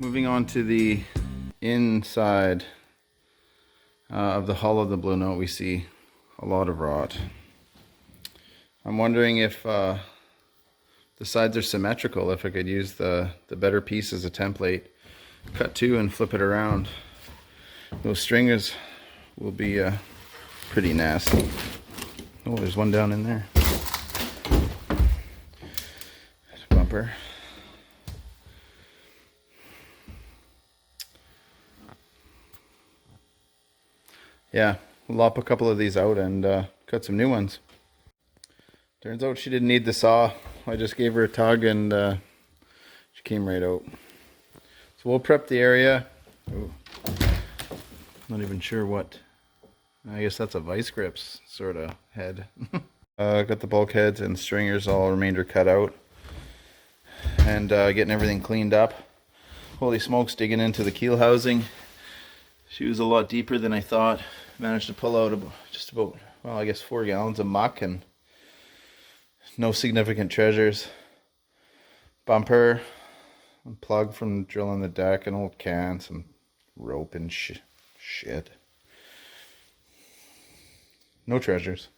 Moving on to the inside of the hull of the Bluenose, we see a lot of rot. I'm wondering if the sides are symmetrical, if I could use the better piece as a template, cut two and flip it around. Those stringers will be pretty nasty. Oh, there's one down in there. Bumper. Yeah, we'll lop a couple of these out and cut some new ones. Turns out she didn't need the saw. I just gave her a tug and she came right out. So we'll prep the area. Ooh. Not even sure what. I guess that's a vice grips sort of head. Got the bulkheads and stringers all remainder cut out. And getting everything cleaned up. Holy smokes, digging into the keel housing. She was a lot deeper than I thought. Managed to pull out just about, well, I guess 4 gallons of muck and no significant treasures. Bumper, a plug from drilling the deck, an old can, some rope and shit. No treasures.